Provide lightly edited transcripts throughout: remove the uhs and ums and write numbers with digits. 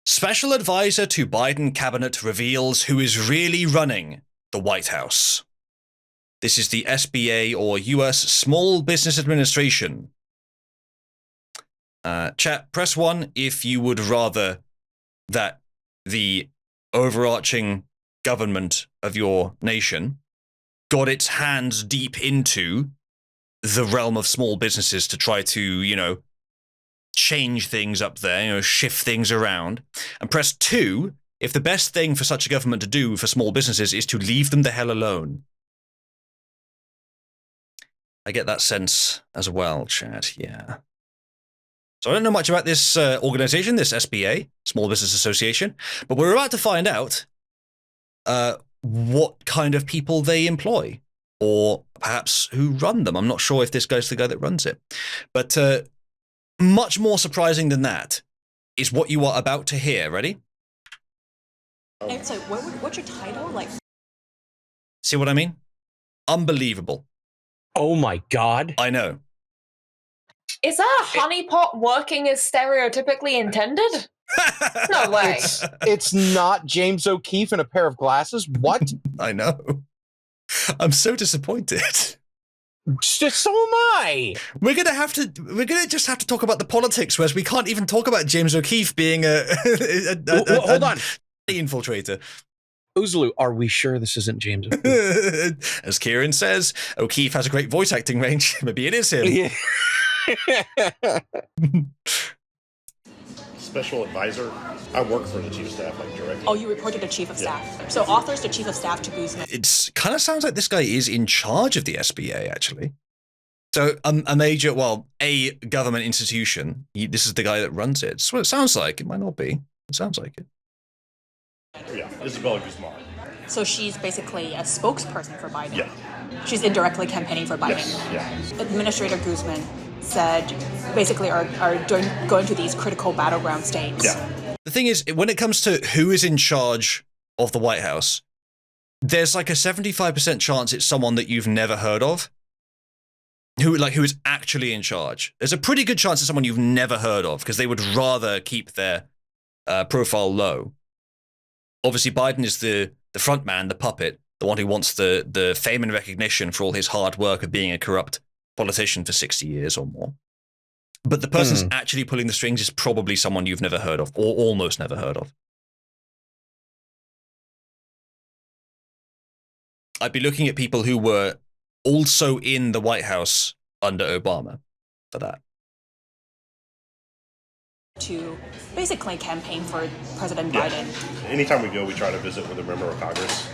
Special advisor to Biden cabinet reveals who is really running the White House. This is the SBA, or U.S. Small Business Administration. Chat, press 1 if you would rather that the overarching government of your nation got its hands deep into the realm of small businesses to try to, change things up there, shift things around. And press 2 if the best thing for such a government to do for small businesses is to leave them the hell alone. I get that sense as well, chat, yeah. So I don't know much about this organization, this SBA, Small Business Association, but we're about to find out what kind of people they employ, or perhaps who run them. I'm not sure if this guy's the guy that runs it. But much more surprising than that is what you are about to hear. Ready? So what's your title? See what I mean? Unbelievable. Oh my God. I know. Is that a honeypot working as stereotypically intended? No way. It's not James O'Keefe in a pair of glasses. What? I know. I'm so disappointed. So am I. We're gonna just have to talk about the politics, whereas we can't even talk about James O'Keefe being hold on, infiltrator. Uzalu, are we sure this isn't James O'Keefe? As Kieran says, O'Keefe has a great voice acting range. Maybe it is him. Yeah. Special advisor. I work for the chief of staff, directly. Oh, you reported to chief of staff. So author's the chief of staff to Guzman. It kind of sounds like this guy is in charge of the SBA, actually. So a government institution. This is the guy that runs it. That's what it sounds like. It might not be. It sounds like it. Yeah, Isabella Guzman. So she's basically a spokesperson for Biden. Yeah. She's indirectly campaigning for Biden. Yes, yeah. Administrator Guzman said basically are going to these critical battleground states. Yeah. The thing is, when it comes to who is in charge of the White House, there's like a 75% chance it's someone that you've never heard of. Who is actually in charge. There's a pretty good chance it's someone you've never heard of, because they would rather keep their profile low. Obviously, Biden is the front man, the puppet, the one who wants the fame and recognition for all his hard work of being a corrupt politician for 60 years or more. But the person's actually pulling the strings is probably someone you've never heard of, or almost never heard of. I'd be looking at people who were also in the White House under Obama for that. To basically campaign for President Biden. Anytime we go, we try to visit with a member of Congress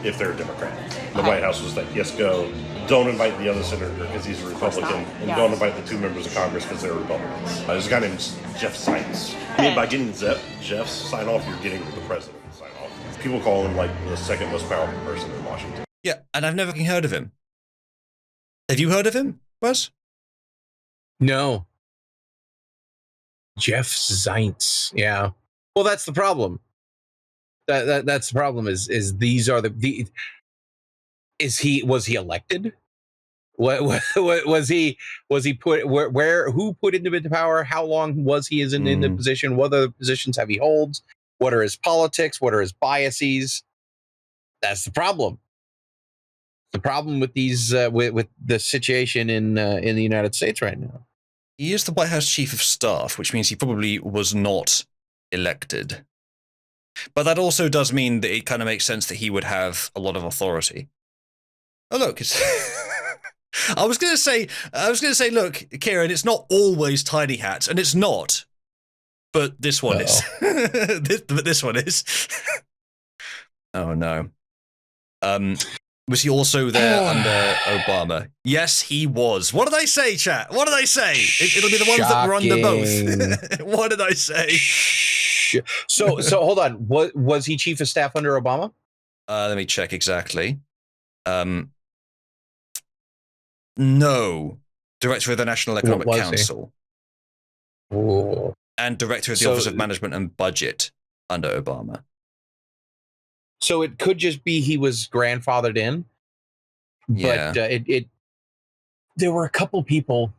if they're a Democrat. The White House was like, yes, go. Don't invite the other senator because he's a Republican. And don't invite the 2 members of Congress because they're Republicans. There's a guy named Jeff Sykes. I mean, by getting Jeff's sign off, you're getting the president's sign off. People call him the second most powerful person in Washington. Yeah, and I've never heard of him. Have you heard of him, Buzz? No. Jeff Zients. Yeah. Well, that's the problem. That's the problem. Is these are the was he elected? What was he put where who put him into power? How long was he in the position? What other positions have he holds? What are his politics? What are his biases? That's the problem. The problem with these with the situation in the United States right now. He is the White House Chief of Staff, which means he probably was not elected. But that also does mean that it kind of makes sense that he would have a lot of authority. Oh, look, it's I was going to say, look, Kieran, it's not always tiny hats, and it's not. But this one is. This one is. Oh, no. Was he also there under Obama? Yes, he was. What did I say, chat? What did I say? It'll be the ones that were under both. What did I say? So hold on. Was he chief of staff under Obama? Let me check exactly. No. Director of the National Economic Council. Oh. And director of the Office of Management and Budget under Obama. So it could just be he was grandfathered in, but there were a couple people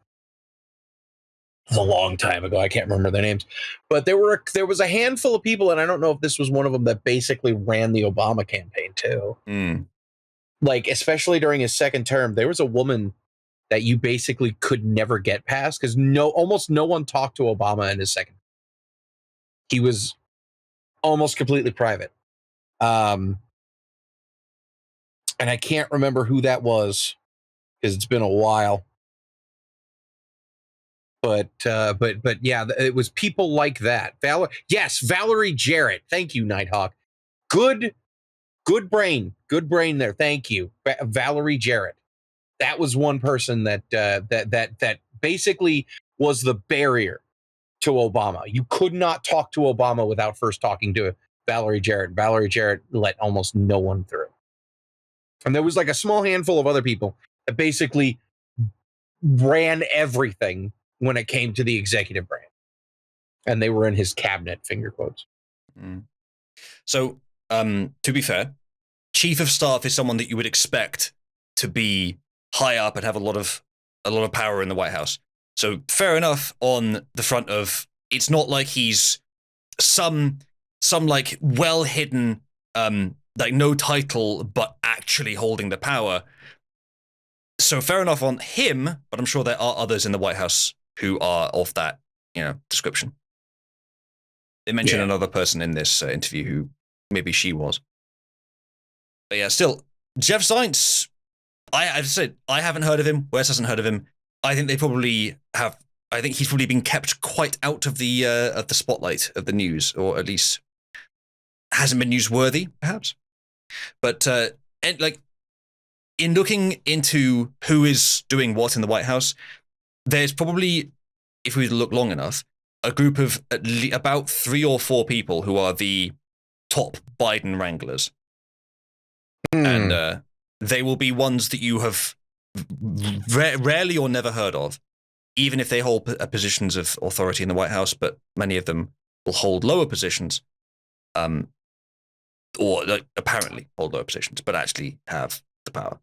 was a long time ago. I can't remember their names, but there was a handful of people, and I don't know if this was one of them, that basically ran the Obama campaign too. Like, especially during his second term, there was a woman that you basically could never get past because almost no one talked to Obama in his second. He was almost completely private. And I can't remember who that was because it's been a while. But yeah, it was people like that. Valerie Jarrett. Thank you, Nighthawk. Good brain there. Thank you, Valerie Jarrett. That was one person that basically was the barrier to Obama. You could not talk to Obama without first talking to Valerie Jarrett. Valerie Jarrett let almost no one through. And there was like a small handful of other people that basically ran everything when it came to the executive branch. And they were in his cabinet, finger quotes. So, to be fair, chief of staff is someone that you would expect to be high up and have a lot of power in the White House. So fair enough on the front of, it's not like he's some like well hidden, like no title, but actually holding the power. So fair enough on him, but I'm sure there are others in the White House who are of that, description. They mentioned another person in this interview who maybe she was. But yeah, still, Jeff Zients, I've said, I haven't heard of him. Wes hasn't heard of him. I think they probably have. I think he's probably been kept quite out of the spotlight of the news, or at least hasn't been newsworthy, perhaps. But in looking into who is doing what in the White House, there's probably, if we look long enough, a group of about 3 or 4 people who are the top Biden wranglers. And they will be ones that you have rarely or never heard of, even if they hold positions of authority in the White House, but many of them will hold lower positions, or apparently hold lower positions, but actually have the power.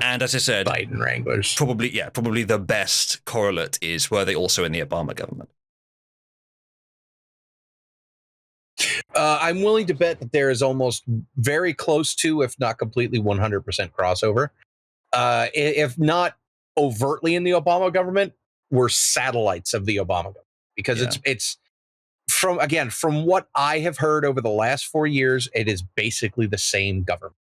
And as I said, Biden wranglers. Probably the best correlate is, were they also in the Obama government? I'm willing to bet that there is almost very close to, if not completely 100% crossover. If not overtly in the Obama government, we're satellites of the Obama government. Because it's from what I have heard over the last 4 years, it is basically the same government.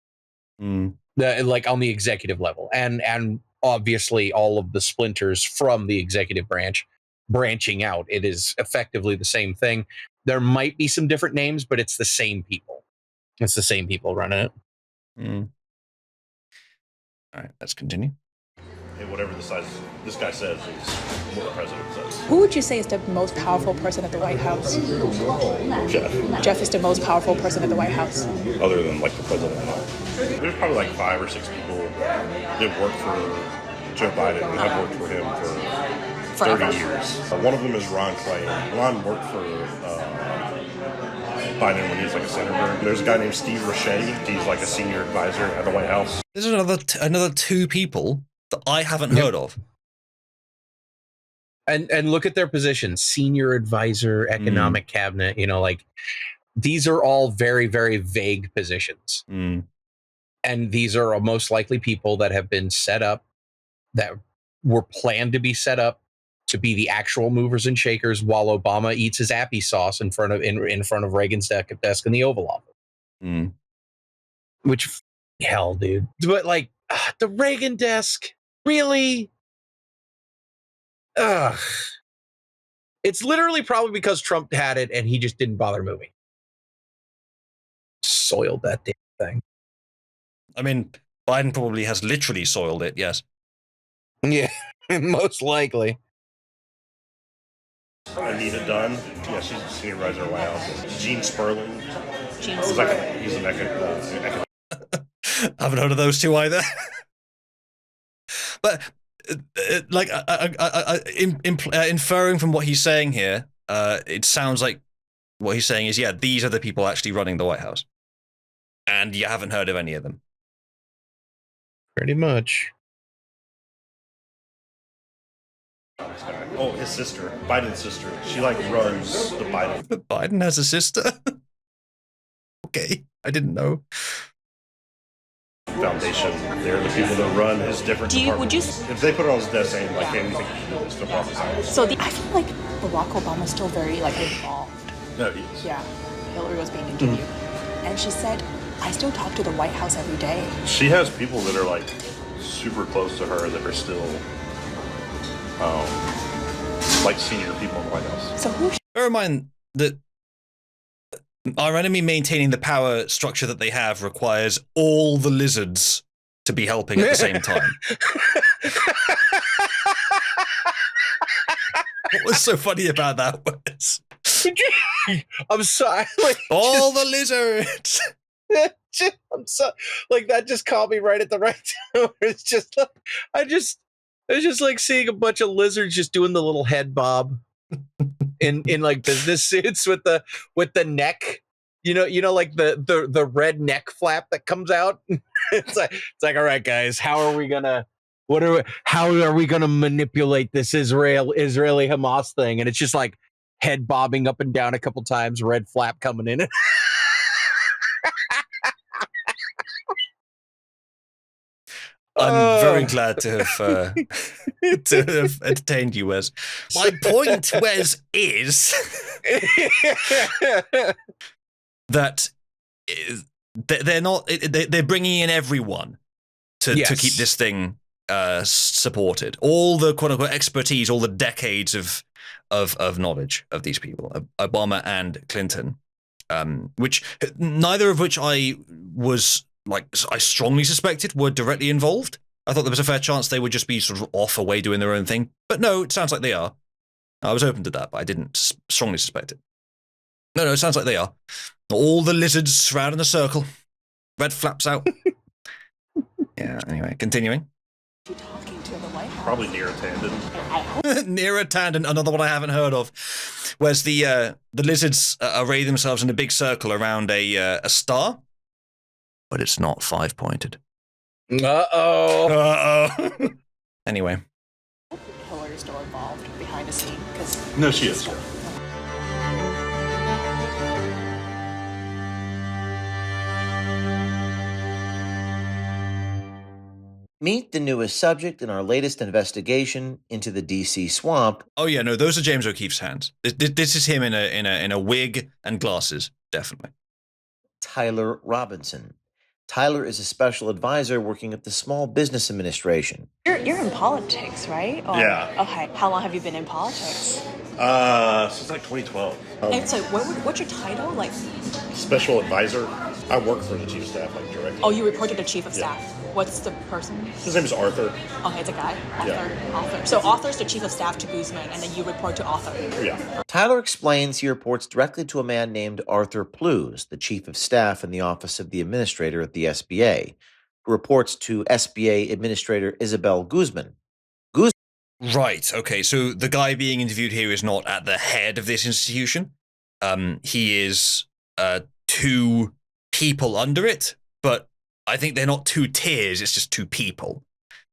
Like on the executive level. And obviously all of the splinters from the executive branch branching out. It is effectively the same thing. There might be some different names, but it's the same people. It's the same people running it. All right, let's continue. And whatever this guy says is what the president says. Who would you say is the most powerful person at the White House? Jeff. Jeff is the most powerful person at the White House. Other than like the president. There's probably like 5 or 6 people that work for Joe Biden and have worked for him for 30 years. One of them is Ron Clay. Ron worked for Biden when he was like a senator. There's a guy named Steve Rashay. He's like a senior advisor at the White House. There's another 2 people that I haven't heard of. And look at their positions: senior advisor, economic cabinet. Like these are all very, very vague positions. And these are most likely people that have been set up, that were planned to be set up to be the actual movers and shakers while Obama eats his appy sauce in front of Reagan's desk in the Oval Office. Which, hell, dude. But like the Reagan desk, really? It's literally probably because Trump had it and he just didn't bother moving. Soiled that damn thing. I mean, Biden probably has literally soiled it, yes. Yeah, most likely. Anita Dunn. Yeah, she's a senior advisor at White House. Gene Sperling. He's an economic. I haven't heard of those 2 either. But inferring from what he's saying here, it sounds like what he's saying is, these are the people actually running the White House. And you haven't heard of any of them. Pretty much. Oh, his sister, Biden's sister. She like runs the Biden. Biden has a sister? Okay, I didn't know. Foundation. They're the people that run his different departments. If they put it on his desk saying, like, hey, we think you should do this, they'll probably sign it. So I feel like Barack Obama's still very like involved. No, he is. Yeah, Hillary was being interviewed, and she said, "I still talk to the White House every day." She has people that are like super close to her that are still like senior people in the White House. So who? Bear in mind that our enemy maintaining the power structure that they have requires all the lizards to be helping at the same time. What was so funny about that was... I'm sorry. Like, all the lizards! I'm so like that just caught me right at the right time. It's just like it's just like seeing a bunch of lizards just doing the little head bob in like business suits with the neck, you know, like the red neck flap that comes out. It's like, all right, guys, how are we gonna manipulate this Israeli Hamas thing? And it's just like head bobbing up and down a couple times, red flap coming in. I'm very glad to have entertained you, Wes. My point, Wes, is that they're bringing in everyone to keep this thing supported. All the quote unquote expertise, all the decades of knowledge of these people, Obama and Clinton, which neither of which I strongly suspected were directly involved. I thought there was a fair chance they would just be sort of off away doing their own thing. But no, it sounds like they are. I was open to that, but I didn't strongly suspect it. No, it sounds like they are. All the lizards surrounding the circle. Red flaps out. Yeah, anyway, continuing. Talking to the White House. Probably near Tandon. Near Tandon, another one I haven't heard of. Whereas the lizards array themselves in a big circle around a star. But it's not 5-pointed. Uh-oh. Anyway. Hillary's still involved behind the scene because No, she is. Meet the newest subject in our latest investigation into the DC swamp. Oh yeah, no, those are James O'Keefe's hands. This is him in a wig and glasses, definitely. Tyler Robinson. Tyler is a special advisor working at the Small Business Administration. you're in politics, right? Or, Yeah. Okay. How long have you been in politics? Since like 2012. And so what's your title? Like, Special advisor. I work for the chief of staff, like directly. oh, you report to the chief of Yeah. staff. What's the person? His name is Arthur. Okay, it's a guy. Yeah. Author. So author's the chief of staff to Guzman, and then you report to author. Yeah. Tyler explains he reports directly to a man named Arthur Plews, the chief of staff in the office of the administrator at the SBA, who reports to SBA Administrator Isabel Guzman. Right, okay, so the guy being interviewed here is not at the head of this institution. He is two people under it, but I think they're not two tiers, it's just two people.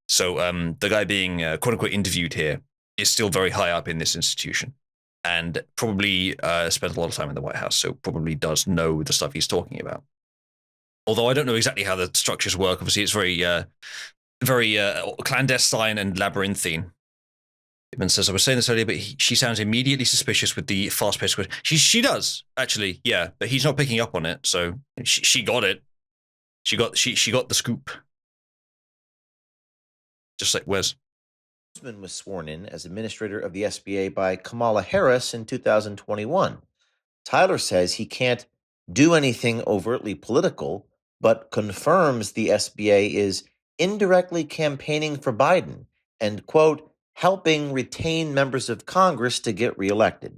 So the guy being quote-unquote interviewed here is still very high up in this institution and probably spent a lot of time in the White House, so probably does know the stuff he's talking about. Although I don't know exactly how the structures work. Obviously, it's very clandestine and labyrinthine. Pittman says, I was saying this earlier, but she sounds immediately suspicious with the fast-paced question. She does, actually, yeah, but he's not picking up on it, so she got it. She got the scoop. Just like Wes. Guzman was sworn in as administrator of the SBA by Kamala Harris in 2021. Tyler says he can't do anything overtly political, but confirms the SBA is indirectly campaigning for Biden and, quote, helping retain members of Congress to get reelected.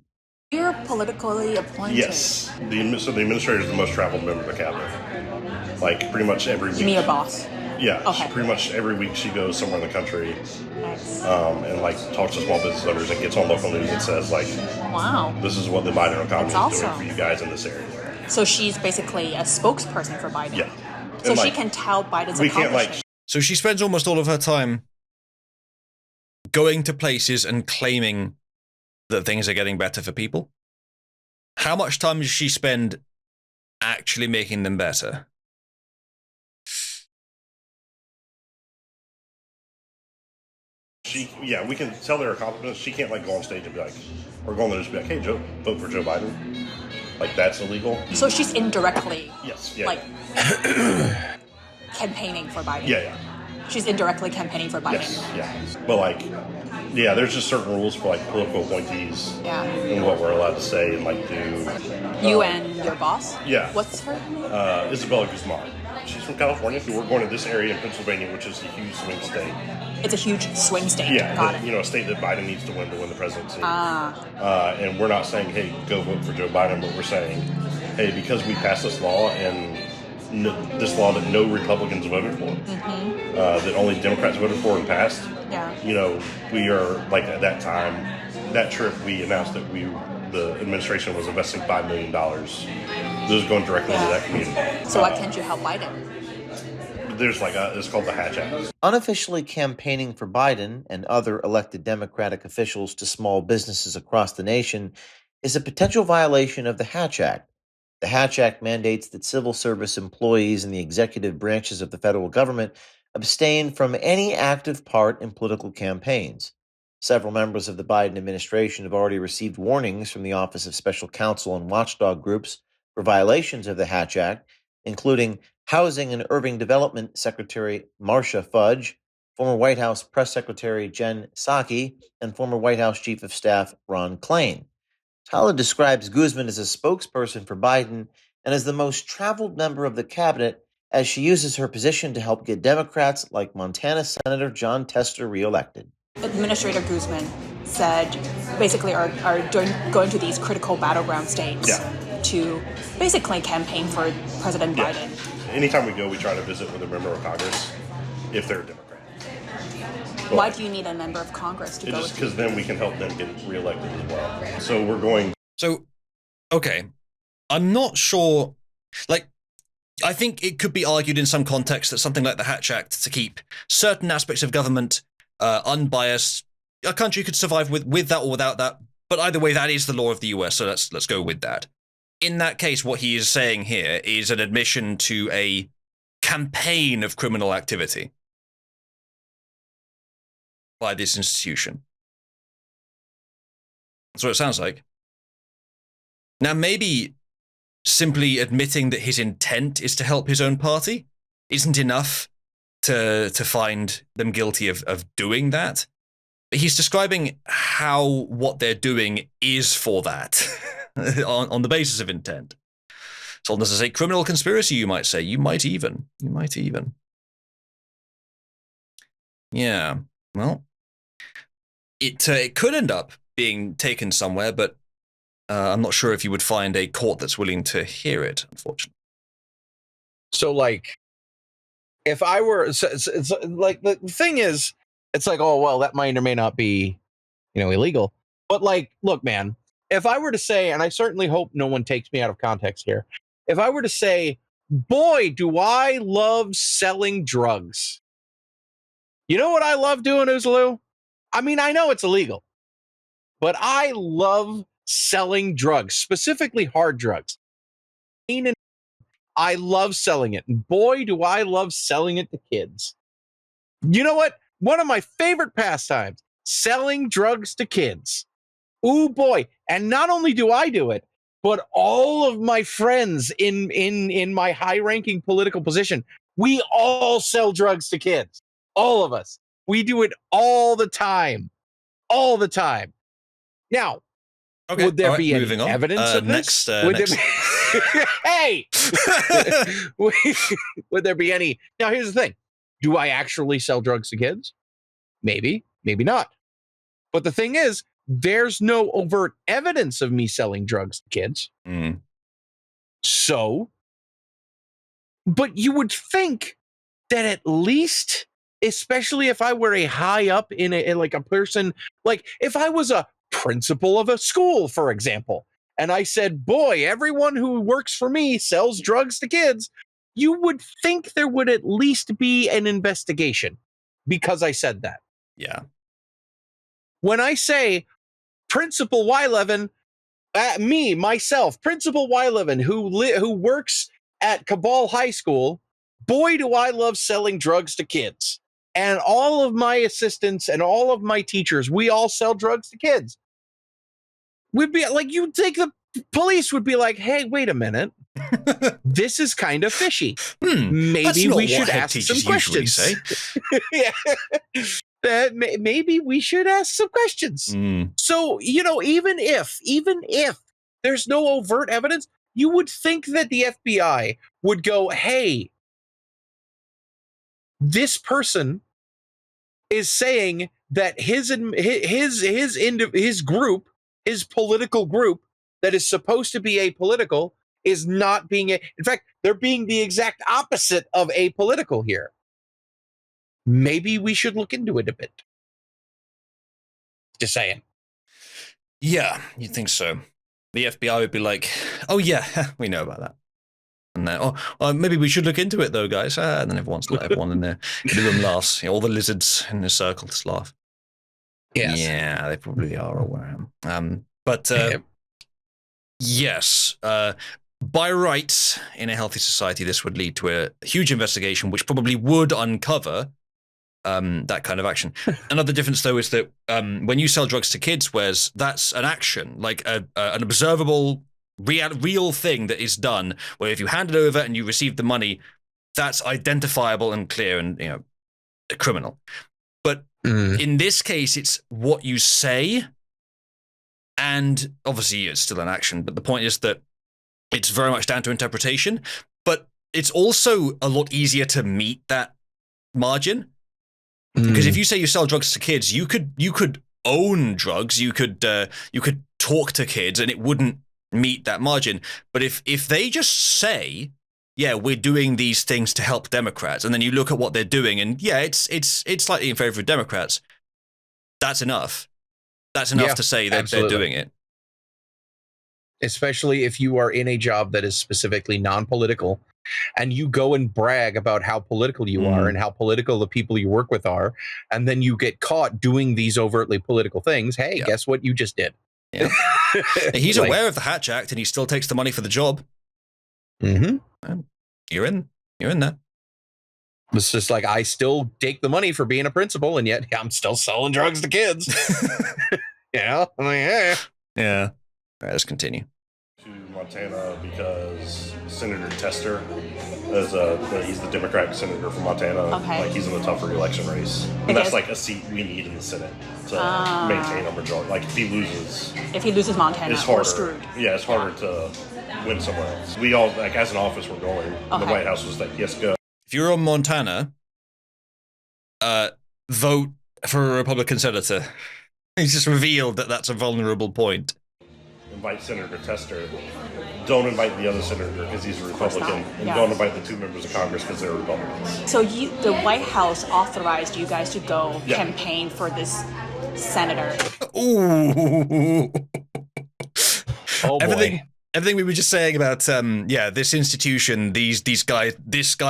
You're politically appointed. Yes. So the administrator is the most traveled member of the cabinet. Like pretty much every week. You mean your boss? Yeah. Okay. Pretty much every week she goes somewhere in the country Nice. and like talks to small business owners and gets on local news and says like, Wow. this is what the Biden economy is That's doing awesome. for you guys in this area. So she's basically a spokesperson for Biden. Yeah. So And, she like, can tout Biden's we can't accomplishments. So she spends almost all of her time going to places and claiming that things are getting better for people. How much time does she spend actually making them better? We can tell their accomplishments. She can't like go on stage and be like, or go on there and just be like, hey, Joe, vote for Joe Biden. Like, that's illegal. So she's indirectly, Yes. campaigning for Biden. Yeah. She's indirectly campaigning for Biden. Yes. Yeah. But like, there's just certain rules for like political appointees. Yeah. And what we're allowed to say and like do. You and your boss? Yeah. What's her name? Isabella Guzman. She's from California. So we're going to this area in Pennsylvania, which is a huge swing state. It's a huge swing state. Yeah, Got it. a state that Biden needs to win the presidency. And we're not saying, hey, go vote for Joe Biden, but we're saying, hey, because we passed this law and this law that no Republicans voted for, that only Democrats voted for and passed. Yeah. We are like at that time, that trip, we announced that the administration was investing $5 million. Those going directly to that community. So why can't you help Biden? There's it's called the Hatch Act. Unofficially campaigning for Biden and other elected Democratic officials to small businesses across the nation is a potential violation of the Hatch Act. The Hatch Act mandates that civil service employees in the executive branches of the federal government abstain from any active part in political campaigns. Several members of the Biden administration have already received warnings from the Office of Special Counsel and watchdog groups for violations of the Hatch Act, including Housing and Urban Development Secretary Marcia Fudge, former White House Press Secretary Jen Psaki, and former White House Chief of Staff Ron Klain. Tyler describes Guzman as a spokesperson for Biden and as the most traveled member of the cabinet as she uses her position to help get Democrats like Montana Senator John Tester reelected. Administrator Guzman said basically are going to these critical battleground states to basically campaign for President Biden. Anytime we go, we try to visit with a member of Congress if they're a Democrat. Why do you need a member of Congress to go? Just because then we can help them get reelected as well. So we're going. So, okay. I'm not sure. I think it could be argued in some context that something like the Hatch Act to keep certain aspects of government unbiased. A country could survive with that or without that. But either way, that is the law of the US. So let's go with that. In that case, what he is saying here is an admission to a campaign of criminal activity by this institution. That's what it sounds like. Now, maybe simply admitting that his intent is to help his own party isn't enough to find them guilty of doing that. But he's describing how what they're doing is for that on the basis of intent. So this is a criminal conspiracy, you might say. You might even. Yeah, well, it could end up being taken somewhere, but I'm not sure if you would find a court that's willing to hear it, unfortunately. So, if I were, it's like the thing is, it's like, oh, well, that might or may not be, illegal. But look, man, if I were to say, and I certainly hope no one takes me out of context here, if I were to say, boy, do I love selling drugs. You know what I love doing, Uzalu? I mean, I know it's illegal, but I love selling drugs, specifically hard drugs. I love selling it. And boy, do I love selling it to kids. You know what? One of my favorite pastimes, selling drugs to kids. Ooh, boy. And not only do I do it, but all of my friends in my high-ranking political position, we all sell drugs to kids. All of us. We do it all the time. All the time. Now, okay, would there right, be any evidence of this? Next. Hey! Would there be any? Now, here's the thing. Do I actually sell drugs to kids? Maybe, maybe not. But the thing is, there's no overt evidence of me selling drugs to kids. Mm. So, but you would think that at least, especially if I were a high up in a person, if I was a principal of a school, for example, and I said, boy, everyone who works for me sells drugs to kids, you would think there would at least be an investigation because I said that. Yeah. when I say Principal Ylevin, myself, Principal Ylevin, who works at Cabal High School, boy, do I love selling drugs to kids. And all of my assistants and all of my teachers, we all sell drugs to kids. We'd be like, you'd think the police would be like, hey, wait a minute. This is kind of fishy. Maybe we should ask some questions. Yeah. Maybe we should ask some questions. So, even if there's no overt evidence, you would think that the FBI would go, hey, this person is saying that his group, his political group that is supposed to be apolitical, is not being in fact, they're being the exact opposite of apolitical here. Maybe we should look into it a bit. Just saying. Yeah, you'd think so. The FBI would be like, oh yeah, we know about that. And then, maybe we should look into it though, guys. And then everyone in the room laughs. All the lizards in the circle just laugh. Yes. Yeah, they probably are aware. Yes, by rights, in a healthy society, this would lead to a huge investigation, which probably would uncover that kind of action. Another difference, though, is that when you sell drugs to kids, whereas that's an action, like an observable, real thing that is done, where if you hand it over and you receive the money, that's identifiable and clear and, a criminal. But in this case, it's what you say. And obviously, it's still an action. But the point is that it's very much down to interpretation. But it's also a lot easier to meet that margin. Because if you say you sell drugs to kids, you could own drugs. You could talk to kids, and it wouldn't meet that margin. But if they just say, yeah, we're doing these things to help Democrats, and then you look at what they're doing, and yeah, it's slightly in favor of Democrats, that's enough. That's enough to say that they're doing it. Especially if you are in a job that is specifically non-political, and you go and brag about how political you are and how political the people you work with are, and then you get caught doing these overtly political things. Hey, guess what you just did? Yeah. He's aware of the Hatch Act, and he still takes the money for the job. You're in there. It's just like, I still take the money for being a principal, and yet I'm still selling drugs to kids. I'm like, yeah. All right, let's continue. To Montana because Senator Tester he's the Democratic senator from Montana. Okay. Like, he's in the tough re-election race. And that's like a seat we need in the Senate to maintain a majority. Like, if he loses Montana, it's harder. We're screwed. Yeah, it's harder to win somewhere else. We all, like, as an office, we're going. The White House was like, yes, go. If you're on Montana, vote for a Republican senator. He's just revealed that that's a vulnerable point. Invite Senator Tester. Don't invite the other senator because he's a Republican. And don't invite the 2 members of Congress because they're Republicans. So the White House authorized you guys to go campaign for this senator. Ooh. Oh boy. Everything we were just saying about this institution, this guy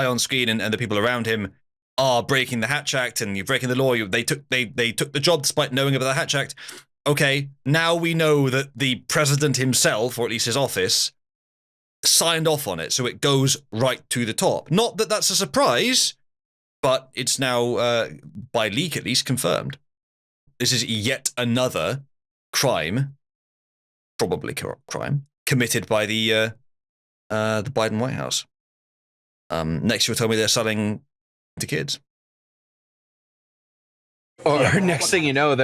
on screen and the people around him are breaking the Hatch Act, and you're breaking the law. They took the job despite knowing about the Hatch Act. Okay, now we know that the president himself, or at least his office, signed off on it, so it goes right to the top. Not that that's a surprise, but it's now, by leak at least, confirmed. This is yet another crime, probably crime, committed by the Biden White House. Next, you'll tell me they're selling to kids. Or next thing you know,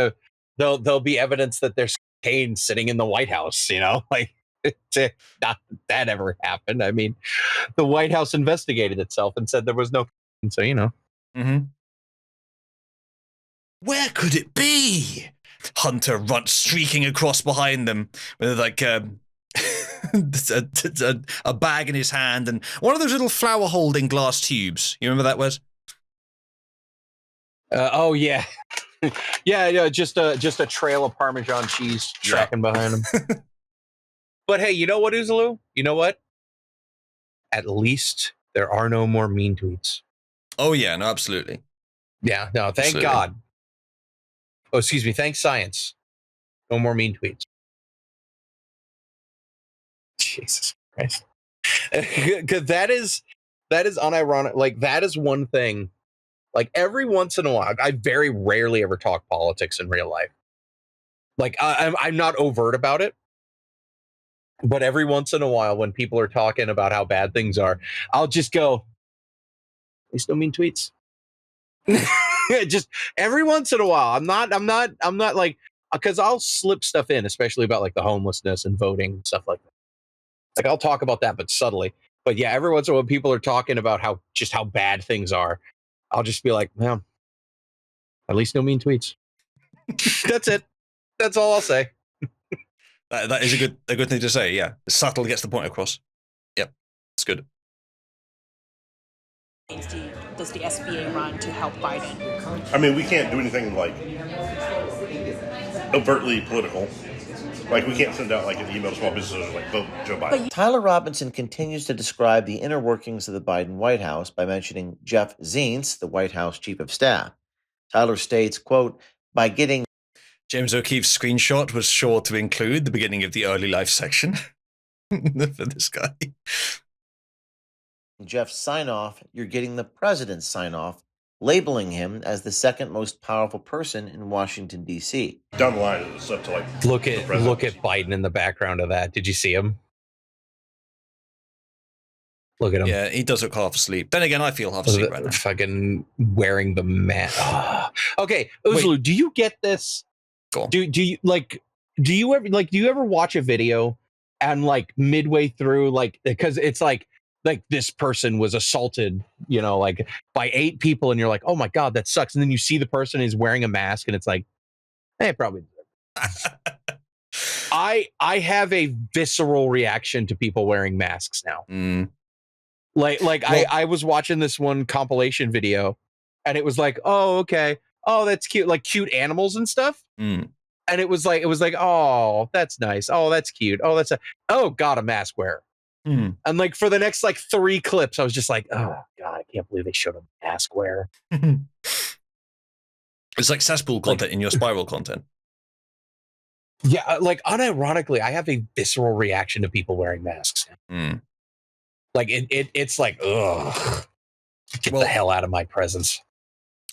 there'll be evidence that there's cocaine sitting in the White House. Like, not that ever happened. I mean, the White House investigated itself and said there was no. So Where could it be? Hunter runs streaking across behind them with like a bag in his hand and one of those little flower holding glass tubes. You remember that, Wes? Oh yeah. Yeah, just a trail of Parmesan cheese tracking behind him. But hey, you know what, Uzalu? You know what? At least there are no more mean tweets. Oh yeah, no, absolutely. Yeah, no, thank God. Oh, excuse me. Thanks, science. No more mean tweets. Jesus Christ. Because that is unironic. Like, that is one thing. Like, every once in a while, I very rarely ever talk politics in real life. Like, I'm not overt about it. But every once in a while, when people are talking about how bad things are, I'll just go, they still mean tweets. Just every once in a while. I'm not like, because I'll slip stuff in, especially about like the homelessness and voting and stuff like that. Like, I'll talk about that, but subtly. But yeah, every once in a while, when people are talking about how bad things are, I'll just be like, well, at least no mean tweets. That's it. That's all I'll say. That is a good thing to say. Yeah, subtle gets the point across. Yep, it's good. Does the SBA run to help Biden? I mean, we can't do anything like overtly political. Like, we can't send out like an email to small businesses like vote Joe Biden. Tyler Robinson continues to describe the inner workings of the Biden White House by mentioning Jeff Zients, the White House chief of staff. Tyler states, quote, by getting James O'Keefe's screenshot was sure to include the beginning of the early life section for this guy. Jeff's sign-off, you're getting the president's sign-off, labeling him as the second most powerful person in Washington, D.C. Down the line, it's up to like look at Biden in the background of that. Did you see him? Look at him. Yeah, he does look half asleep. Then again, I feel half asleep right now. Fucking wearing the mask. Oh. Okay, Uzalu, do you get this? Go on. Do you ever watch a video and like midway through, like, because it's like this person was assaulted, like by 8 people, and you're like, oh my God, that sucks. And then you see the person is wearing a mask, and it's like, hey, probably. I have a visceral reaction to people wearing masks now. I was watching this one compilation video, and it was like, oh, okay. Oh, that's cute. Like cute animals and stuff. And it was like, oh, that's nice. Oh, that's cute. Oh, oh God, a mask wearer. And like for the next like 3 clips, I was just like, oh God, I can't believe they showed a mask wearer. It's like cesspool content in your spiral content. Yeah, like unironically, I have a visceral reaction to people wearing masks. Like it's like, ugh, get the hell out of my presence.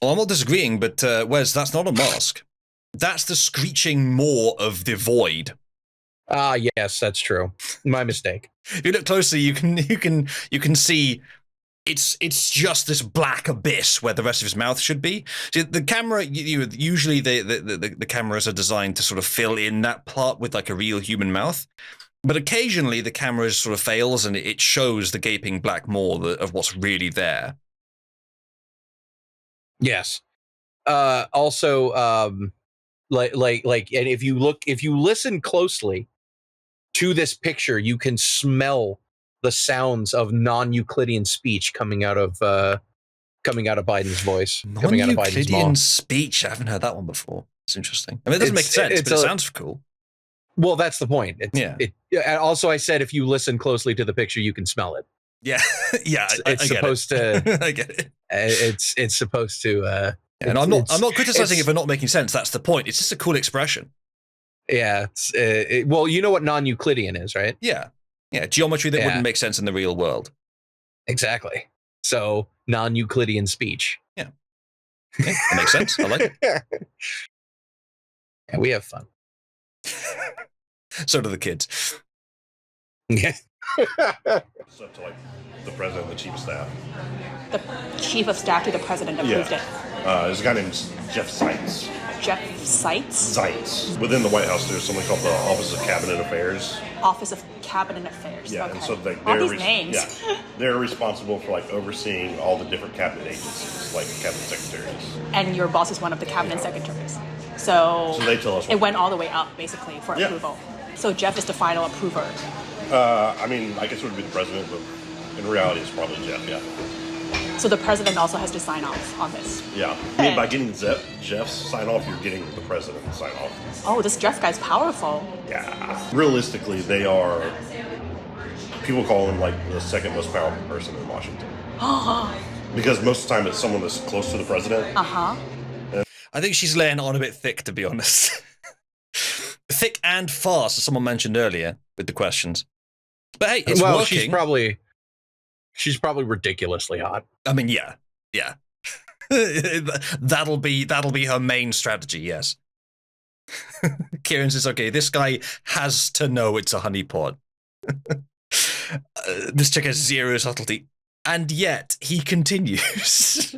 Well, I'm not disagreeing, but Wes, that's not a mask. That's the screeching maw of the void. Yes, that's true. My mistake. If you look closely, you can see it's just this black abyss where the rest of his mouth should be. See, the camera, usually the cameras are designed to sort of fill in that part with like a real human mouth. But occasionally the camera sort of fails and it shows the gaping black maw of what's really there. Yes. Also, and if you listen closely to this picture, you can smell the sounds of non-Euclidean speech coming out of Biden's voice. Non-Euclidean speech. I haven't heard that one before. It's interesting. I mean, it doesn't make sense, but it sounds cool. Well, that's the point. Also, I said if you listen closely to the picture, you can smell it. Yeah, yeah. It's supposed to. I get it. It's supposed to. And I'm not criticizing it for not making sense. That's the point. It's just a cool expression. Yeah. Well, you know what non-Euclidean is, right? Yeah. Yeah. Geometry that wouldn't make sense in the real world. Exactly. So non-Euclidean speech. Yeah. Okay, that makes sense. I like it. Yeah, we have fun. So do the kids. Yeah. It's up to like the president and the chief of staff. The chief of staff to the president approved it. There's a guy named Jeff Zients. Jeff Zients? Zients. Within the White House, there's something called the Office of Cabinet Affairs. Office of Cabinet Affairs. Yeah, okay. and so all these names. Yeah, they're responsible for like overseeing all the different cabinet agencies, like cabinet secretaries. And your boss is one of the cabinet secretaries. So they tell us. It went all the way up, basically, for approval. So Jeff is the final approver. I mean, I guess it would be the president, but in reality, it's probably Jeff. Yeah. So the president also has to sign off on this. Yeah. I mean, by getting Jeff's sign off, you're getting the president's sign off. Oh, this Jeff guy's powerful. Yeah. Realistically, they are. People call him like the second most powerful person in Washington. Because most of the time, it's someone that's close to the president. I think she's laying on a bit thick, to be honest. Thick and fast, as someone mentioned earlier with the questions. But hey, it's working. She's probably ridiculously hot. I mean, yeah. that'll be her main strategy. Yes. Kieran says, "Okay, this guy has to know it's a honeypot." This chick has zero subtlety, and yet he continues.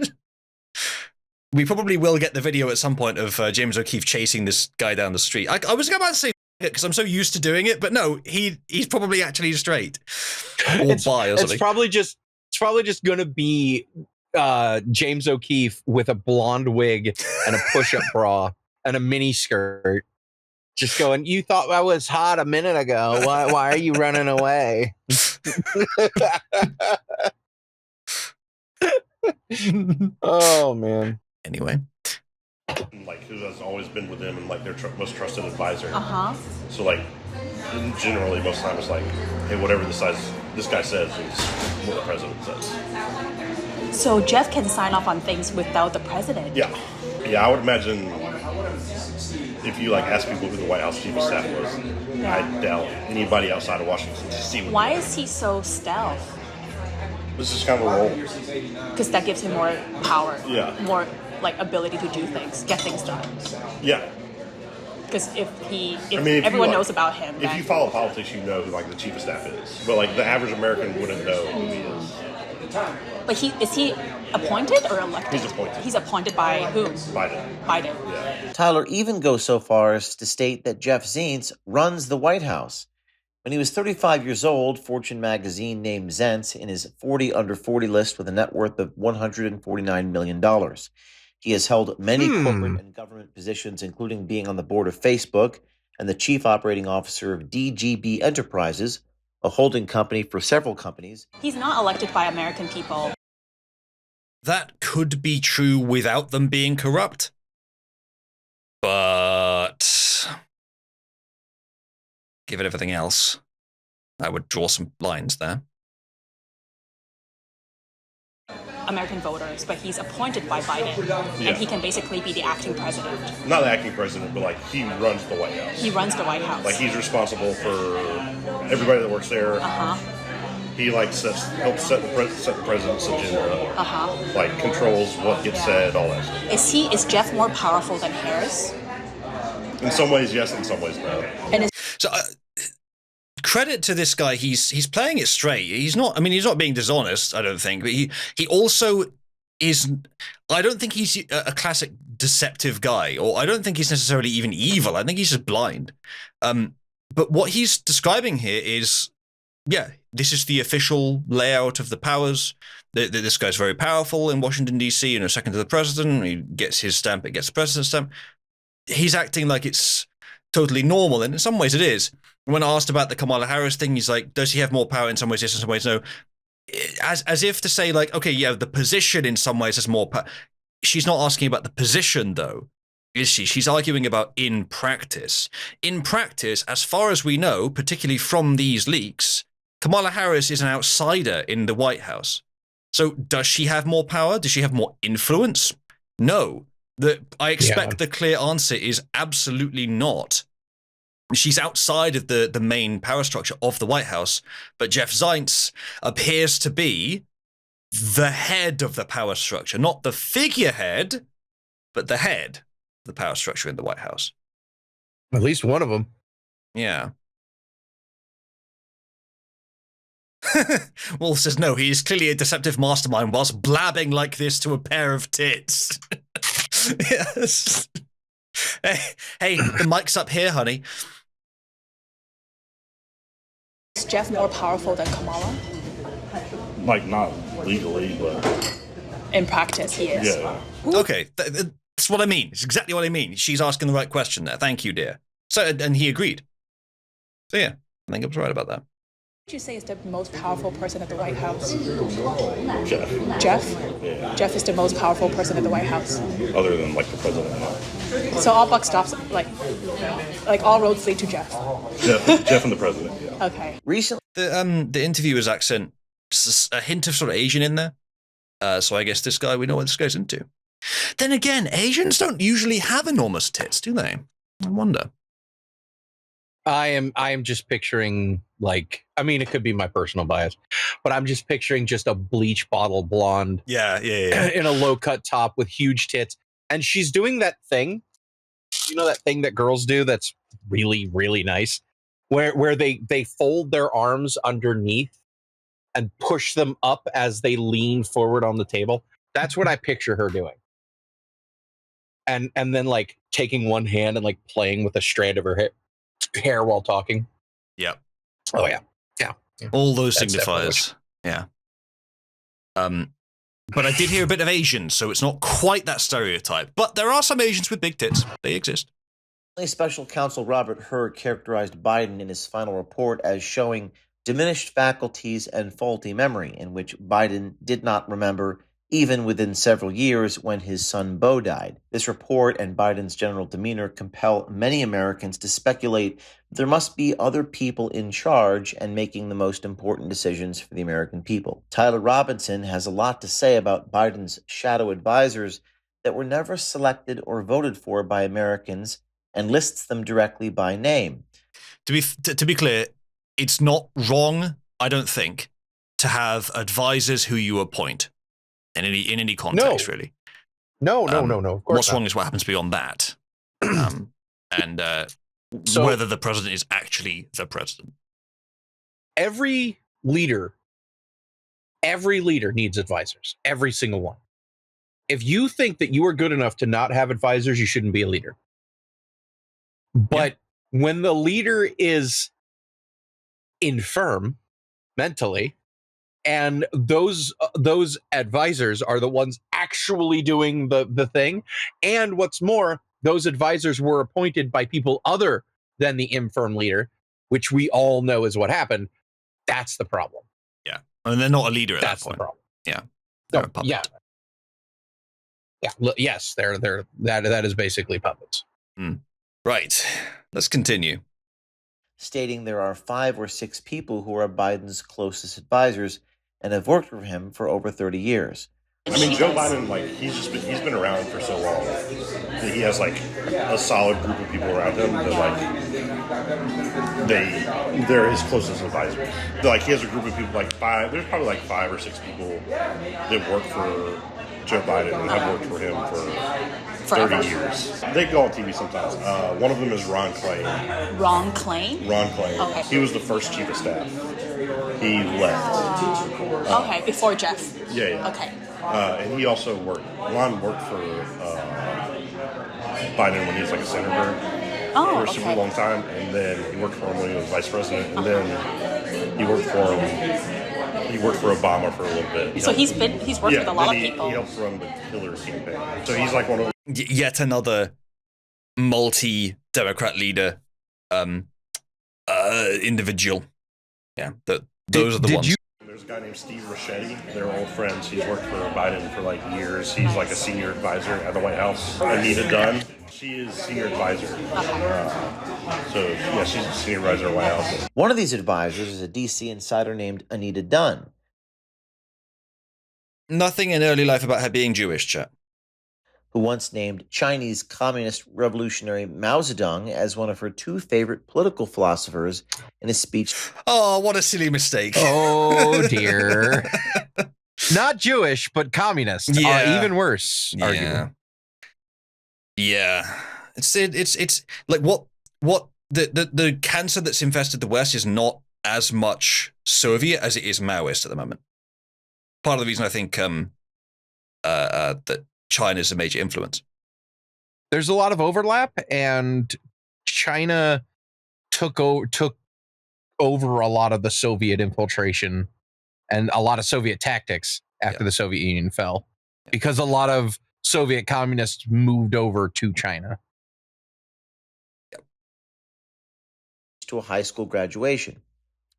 We probably will get the video at some point of James O'Keefe chasing this guy down the street. I was about to say it because I'm so used to doing it, but no, he's probably actually straight or bi or something. It's probably just gonna be James O'Keefe with a blonde wig and a push-up bra and a mini skirt, just going, "You thought I was hot a minute ago. Why are you running away?" Oh man. Anyway, like who has always been with them and like their most trusted advisor. So like generally most of the time it's like, hey, whatever this guy says is what the president says. So Jeff can sign off on things without the president. Yeah, I would imagine if you like ask people who the White House chief of staff was, I doubt anybody outside of Washington D.C. would. Why is he so stealth? This is kind of a role. Because that gives him more power. Yeah. More like ability to do things, get things done. Yeah. Because if you, everyone knows about him, if you follow politics, you know who like the chief of staff is. But like the average American wouldn't know who he is. But is he appointed or elected? He's appointed. He's appointed by whom? Biden. Yeah. Tyler even goes so far as to state that Jeff Zients runs the White House. When he was 35 years old, Fortune magazine named Zients in his 40 under 40 list with a net worth of $149 million. He has held many corporate and government positions, including being on the board of Facebook and the chief operating officer of DGB Enterprises, a holding company for several companies. He's not elected by American people. That could be true without them being corrupt. But given everything else, I would draw some lines there. American voters, but he's appointed by Biden, and he can basically be the acting president. Not the acting president, but like he runs the White House. He runs the White House. Like he's responsible for everybody that works there. He like helps set the president's agenda. Like controls what gets said, all that stuff. Is Jeff more powerful than Harris? In some ways, yes. In some ways, no. And so. Credit to this guy, he's playing it straight. He's not being dishonest, I don't think, but he also is, I don't think he's a classic deceptive guy, or I don't think he's necessarily even evil. I think he's just blind. But what he's describing here is, yeah, this is the official layout of the powers. This guy's very powerful in Washington, D.C., and second to the president. He gets his stamp, it gets the president's stamp. He's acting like it's totally normal, and in some ways it is. When asked about the Kamala Harris thing, he's like, does he have more power? In some ways, yes, in some ways, no. As if to say, like, okay, yeah, the position in some ways has more power. She's not asking about the position, though, is she? She's arguing about in practice. In practice, as far as we know, particularly from these leaks, Kamala Harris is an outsider in the White House. So does she have more power? Does she have more influence? No. I expect the clear answer is absolutely not. She's outside of the main power structure of the White House, but Jeff Zients appears to be the head of the power structure, not the figurehead, but the head of the power structure in the White House. At least one of them. Yeah. Wolf says, no, he is clearly a deceptive mastermind whilst blabbing like this to a pair of tits. Yes. Hey, the mic's up here, honey. Is Jeff more powerful than Kamala? Like, not legally, but in practice, he is. Yeah. Okay, that's what I mean. It's exactly what I mean. She's asking the right question there. Thank you, dear. So, and he agreed. So, yeah, I think I was right about that. What would you say is the most powerful person at the White House? Jeff. Jeff? Yeah. Jeff is the most powerful person at the White House. Other than, like, the president. So all buck stops, like all roads lead to Jeff. Jeff and the president, yeah. Okay. Recently, the interviewer's accent, a hint of sort of Asian in there. So I guess this guy, we know what this guy's into. Then again, Asians don't usually have enormous tits, do they? I wonder. I am just picturing, like, I mean, it could be my personal bias, but I'm just picturing just a bleach bottle blonde. Yeah. In a low cut top with huge tits. And she's doing that thing. You know, that thing that girls do that's really, really nice, where they fold their arms underneath and push them up as they lean forward on the table. That's what I picture her doing. And then like taking one hand and like playing with a strand of her hair while talking. Yep. Oh yeah. All those That's signifiers. Yeah. But I did hear a bit of Asians, so it's not quite that stereotype. But there are some Asians with big tits. They exist. Special Counsel Robert Hur characterized Biden in his final report as showing diminished faculties and faulty memory, in which Biden did not remember even within several years when his son Beau died. This report and Biden's general demeanor compel many Americans to speculate there must be other people in charge and making the most important decisions for the American people. Tyler Robinson has a lot to say about Biden's shadow advisors that were never selected or voted for by Americans and lists them directly by name. To be clear, it's not wrong, I don't think, to have advisors who you appoint in any context, really. No. Of course what's not. wrong is what happens beyond that, So- whether the president is actually the president. Every leader needs advisors. Every single one. If you think that you are good enough to not have advisors, you shouldn't be a leader. But when the leader is infirm mentally, and those advisors are the ones actually doing the thing, and what's more, those advisors were appointed by people other than the infirm leader, which we all know is what happened. That's the problem. Yeah, and they're not a leader at That's that point. the problem. Yeah, No, they're a puppet. Yes, they're that is basically puppets. Right. Let's continue. Stating there are 5 or 6 people who are Biden's closest advisors and have worked for him for over 30 years. I mean, Joe Biden, like, he's been around for so long that he has, like, a solid group of people around him that, like, they're his closest advisors. Like, he has a group of people, like, there's probably, like, 5 or 6 people that work for Joe Biden and have worked for him for 30 years. They go on TV sometimes. One of them is Ron Clay. Ron Klain? Ron Clay. Okay. He was the first chief of staff. He left. Okay, before Jeff. Yeah. Okay. And he also Ron worked for Biden when he was like a senator for a super long time, and then he worked for him when he was vice president, and then he worked for Obama for a little bit. So he's worked with a lot of people. He helped run the Hillary campaign. So he's like one of Yet another multi-Democrat leader individual. Yeah, those are the ones. There's a guy named Steve Ricchetti. They're old friends. He's worked for Biden for like years. He's like a senior advisor at the White House. Anita Dunn, she is senior advisor. She's a senior advisor at the White House. One of these advisors is a DC insider named Anita Dunn, Nothing in early life about her being Jewish, chat. who once named Chinese Communist Revolutionary Mao Zedong as one of her 2 favorite political philosophers in a speech. Oh, what a silly mistake. Oh dear. Not Jewish, but communist. Yeah. Even worse. Argument. Yeah. It's like what the cancer that's infested the West is not as much Soviet as it is Maoist at the moment. Part of the reason I think that China's a major influence. There's a lot of overlap, and China took over a lot of the Soviet infiltration and a lot of Soviet tactics after the Soviet Union fell, because a lot of Soviet communists moved over to China. To a high school graduation.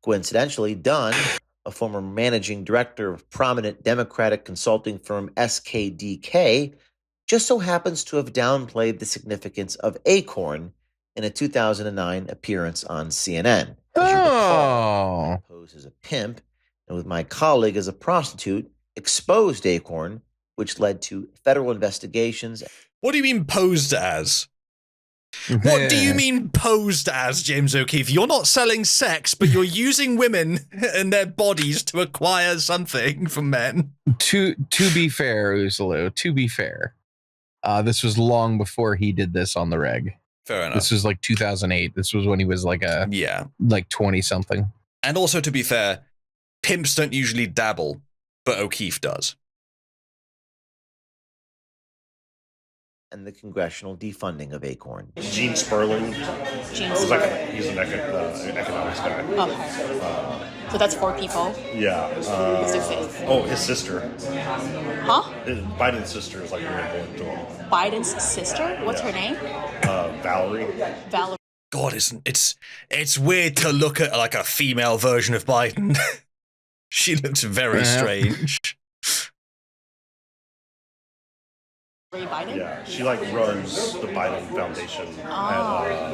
Coincidentally, Dunn, a former managing director of prominent Democratic consulting firm SKDK, just so happens to have downplayed the significance of Acorn in a 2009 appearance on CNN. As you recall, he posed as a pimp, and with my colleague as a prostitute, exposed Acorn which led to federal investigations. What do you mean posed as? What do you mean posed as, James O'Keefe? You're not selling sex, but you're using women and their bodies to acquire something from men. To be fair, Uzalu, to be fair, this was long before he did this on the reg. Fair enough. This was like 2008. This was when he was like 20 something. And also, to be fair, pimps don't usually dabble, but O'Keefe does. And the congressional defunding of Acorn. Gene Sperling. He's an economics guy. Okay. So that's 4 people. Yeah. Who's the 5th? Oh, his sister. Huh? Biden's sister is like very important to him. Biden's sister? What's her name? Valerie. Valerie. God, it's weird to look at like a female version of Biden. She looks very strange. Biden? Yeah, she like runs the Biden Foundation at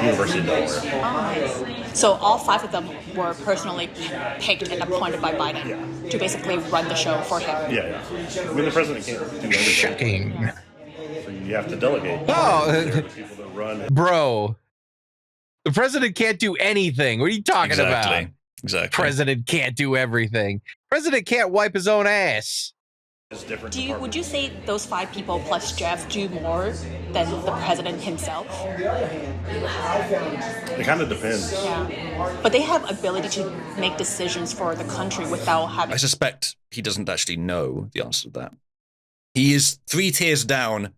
University of Delaware. Oh, nice. So all 5 of them were personally picked and appointed by Biden to basically run the show for him. Yeah. I mean, the president can't do anything. Shocking. So you have to delegate. Oh, People that run. Bro, the president can't do anything. What are you talking about? Exactly. President can't do everything. President can't wipe his own ass. Would you say those 5 people plus Jeff do more than the president himself? It kind of depends. Yeah. But they have ability to make decisions for the country without having... I suspect he doesn't actually know the answer to that. He is 3 tiers down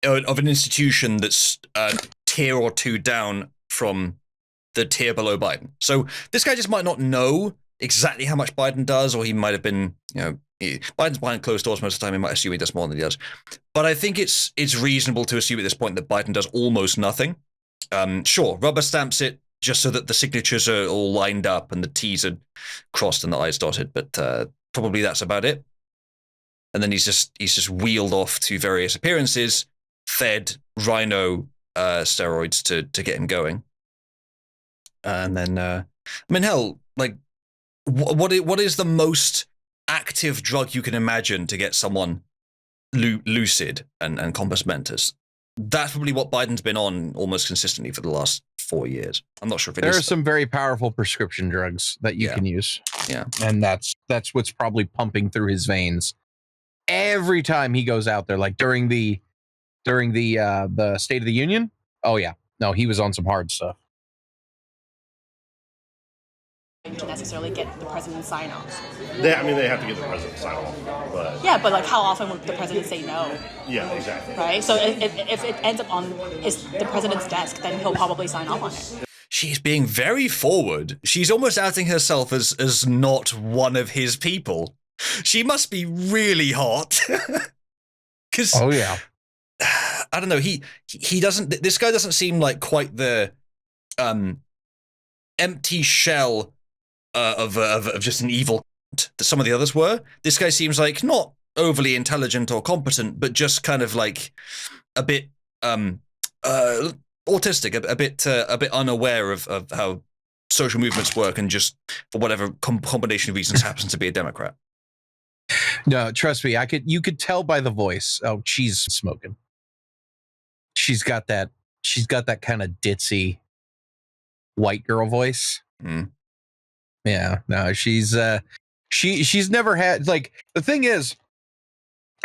of an institution that's a tier or 2 down from the tier below Biden. So this guy just might not know exactly how much Biden does, or he might have been, Biden's behind closed doors most of the time. He might assume he does more than he does. But I think it's reasonable to assume at this point that Biden does almost nothing. Sure, rubber stamps it just so that the signatures are all lined up and the T's are crossed and the I's dotted. But probably that's about it. And then he's just wheeled off to various appearances, fed rhino steroids to get him going. And then, I mean, hell, like, what is the most active drug you can imagine to get someone lucid and compos mentis? That's probably what Biden's been on almost consistently for the last 4 years. I'm not sure if it is. There are some very powerful prescription drugs that you can use. Yeah. And that's what's probably pumping through his veins every time he goes out there, like during the State of the Union. Oh yeah. No, he was on some hard stuff. To necessarily get the president's sign-offs. They have to get the president's sign-off. But Yeah, but like how often would the president say no? yeah, exactly. Right? So if it ends up on the president's desk, then he'll probably sign off on it. She's being very forward. She's almost outing herself as not one of his people. She must be really hot. Oh yeah. I don't know. He doesn't. This guy doesn't seem like quite the empty shell of just an evil that some of the others were. This guy seems like not overly intelligent or competent, but just kind of like a bit autistic, a bit unaware of how social movements work, and just for whatever combination of reasons happens to be a Democrat. No, trust me, you could tell by the voice. Oh, she's smoking. She's got that kind of ditzy white girl voice. Mm. Yeah, no, she's never had, like, the thing is,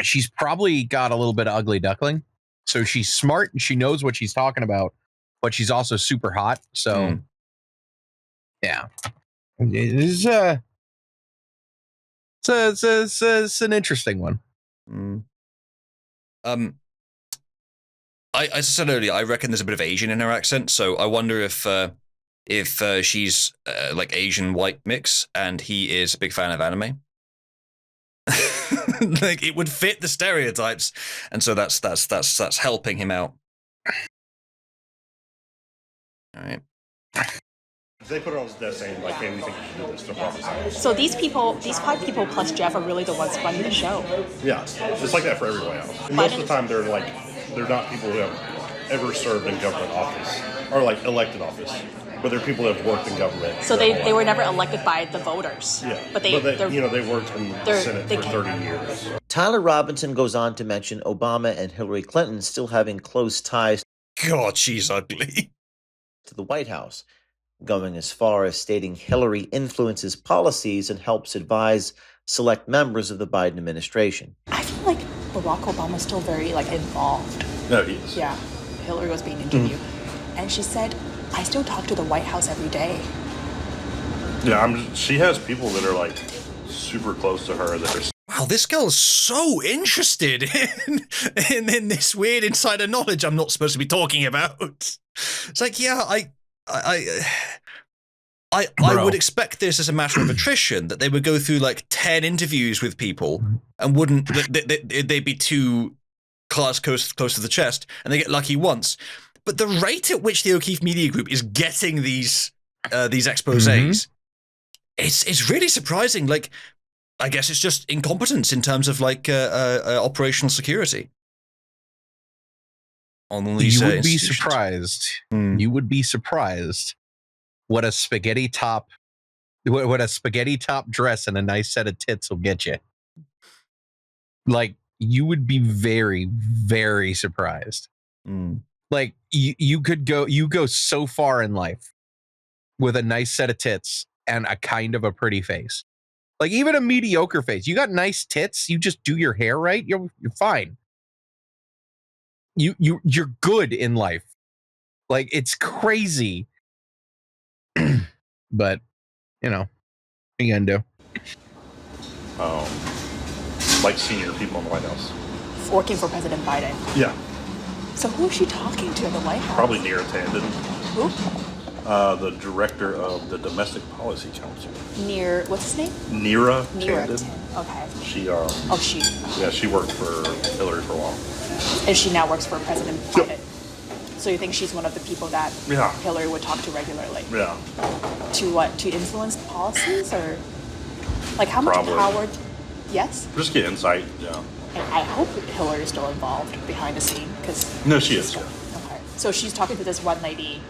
she's probably got a little bit of ugly duckling. So she's smart and she knows what she's talking about, but she's also super hot. So yeah, it's an interesting one. I said earlier, I reckon there's a bit of Asian in her accent, so I wonder if she's like Asian white mix, and he is a big fan of anime. Like, it would fit the stereotypes, and so that's helping him out. All right. They put it on his desk saying, like, hey, we think you should do this. They'll probably sign it. So these 5 people plus Jeff are really the ones running the show. Yeah, it's like that for every White House. And most of the time, they're not people who have ever served in government office or like elected office. But they're people that have worked in government. So they were never elected by the voters. Yeah. But they worked in the Senate for 30 years. Tyler Robinson goes on to mention Obama and Hillary Clinton still having close ties God, she's ugly. to the White House, going as far as stating Hillary influences policies and helps advise select members of the Biden administration. I feel like Barack Obama's still very involved. No, he is. Yeah. Hillary was being interviewed. And she said, I still talk to the White House every day. Yeah, she has people that are super close to her that are. Wow, this girl's so interested in this weird insider knowledge I'm not supposed to be talking about. It's like, yeah, I would expect this as a matter of attrition, that they would go through 10 interviews with people and they'd be too cards close to the chest and they get lucky once. But the rate at which the O'Keefe Media Group is getting these exposés, it's really surprising. I guess it's just incompetence in terms of operational security. You would be surprised. You would be surprised what a spaghetti top dress and a nice set of tits will get you. You would be very, very surprised. You go so far in life with a nice set of tits and a kind of a pretty face. Even a mediocre face. You got nice tits, you just do your hair right, you're fine. You're good in life. It's crazy. But, what are you gonna do? Senior people in the White House. Working for President Biden. Yeah. So who is she talking to in the White House? Probably Neera Tanden. Who? The director of the Domestic Policy Council. What's his name? Neera Tanden. Tanden. Okay. She. She. Yeah, she worked for Hillary for a while. And she now works for President Biden. So you think she's one of the people that Yeah. Hillary would talk to regularly? Yeah. To what? To influence policies or how much Probably. power? Yes. Just get insight. Yeah. And I hope Hillary is still involved behind the scene because. No, she is. Okay. So she's talking to this one lady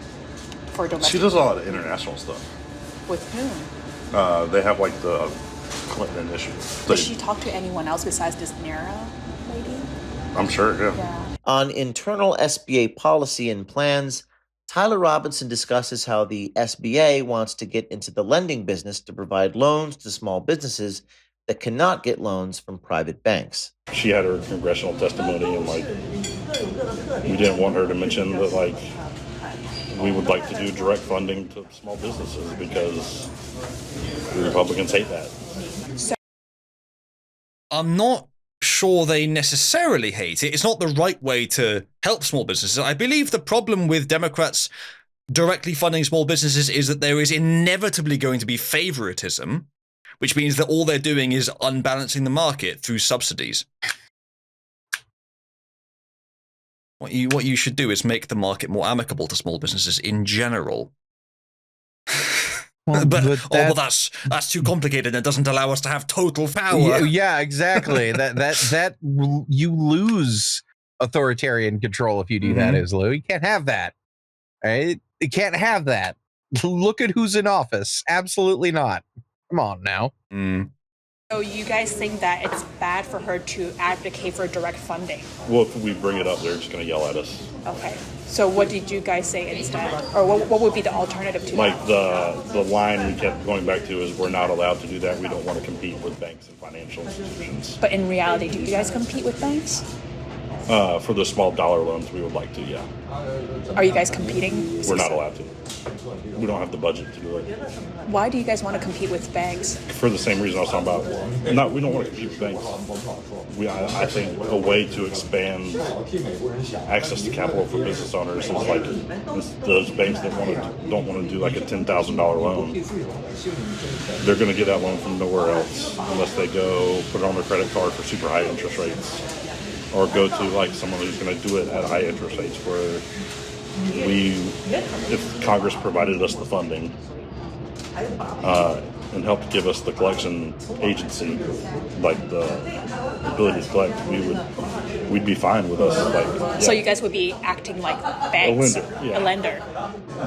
for domestic. She does a lot of international stuff. With whom? They have the Clinton initiative. Does she talk to anyone else besides this Neera lady? I'm sure. Yeah. On internal SBA policy and plans, Tyler Robinson discusses how the SBA wants to get into the lending business to provide loans to small businesses that cannot get loans from private banks. She had her congressional testimony, and we didn't want her to mention that we would like to do direct funding to small businesses because the Republicans hate that. I'm not sure they necessarily hate it. It's not the right way to help small businesses. I believe the problem with Democrats directly funding small businesses is that there is inevitably going to be favoritism, which means that all they're doing is unbalancing the market through subsidies. What you should do is make the market more amicable to small businesses in general. That's too complicated and it doesn't allow us to have total power. Yeah, exactly. that you lose authoritarian control if you do that, Uzalu. You can't have that. Right? You can't have that. Look at who's in office. Absolutely not. Come on now. So you guys think that it's bad for her to advocate for direct funding? Well, if we bring it up, they're just going to yell at us. Okay. So what did you guys say instead? Or what would be the alternative to that? The line we kept going back to is we're not allowed to do that. We don't want to compete with banks and financial institutions. But in reality, do you guys compete with banks? For the small dollar loans, we would like to, yeah. Are you guys competing? We're not allowed to. We don't have the budget to do it. Why do you guys want to compete with banks? For the same reason I was talking about. We don't want to compete with banks. I think a way to expand access to capital for business owners is those banks that don't want to do a $10,000 loan. They're going to get that loan from nowhere else unless they go put it on their credit card for super high interest rates, or go to someone who's going to do it at high interest rates where if Congress provided us the funding and helped give us the collection agency, the ability to collect, we would we'd be fine with us. Like, So you guys would be acting like banks, a lender.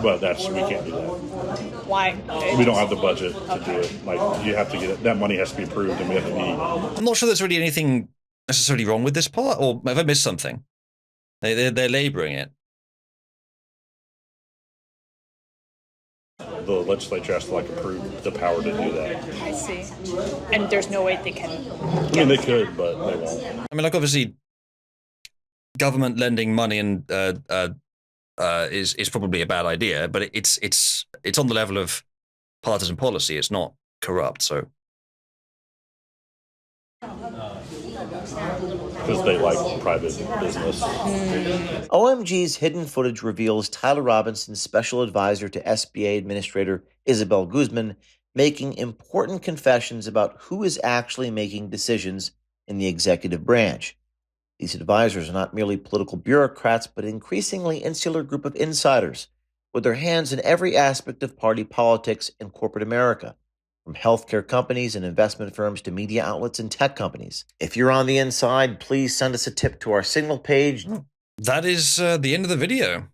But we can't do that. Why? We don't have the budget to do it. Like, you have to get it. That money has to be approved, and we have to be. I'm not sure there's really anything necessarily wrong with this part, or have I missed something? They're laboring it. The legislature has to approve the power to do that. I see. And there's no way they can. I mean, they could, but they won't. I mean, obviously, government lending money and is probably a bad idea, but it's on the level of partisan policy. It's not corrupt, so. Because they like private business. OMG's hidden footage reveals Tyler Robinson's special advisor to SBA Administrator Isabel Guzman making important confessions about who is actually making decisions in the executive branch. These advisors are not merely political bureaucrats, but an increasingly insular group of insiders with their hands in every aspect of party politics and corporate America, from healthcare companies and investment firms to media outlets and tech companies. If you're on the inside, please send us a tip to our Signal page. That is the end of the video.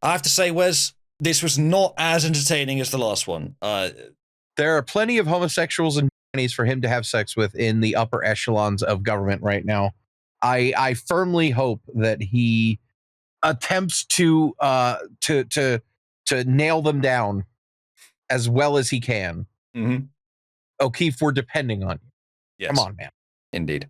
I have to say, Wes, this was not as entertaining as the last one. There are plenty of homosexuals and trannies for him to have sex with in the upper echelons of government right now. I firmly hope that he attempts to nail them down as well as he can. Mm-hmm. O'Keefe, we're depending on you. Yes. Come on, man. Indeed.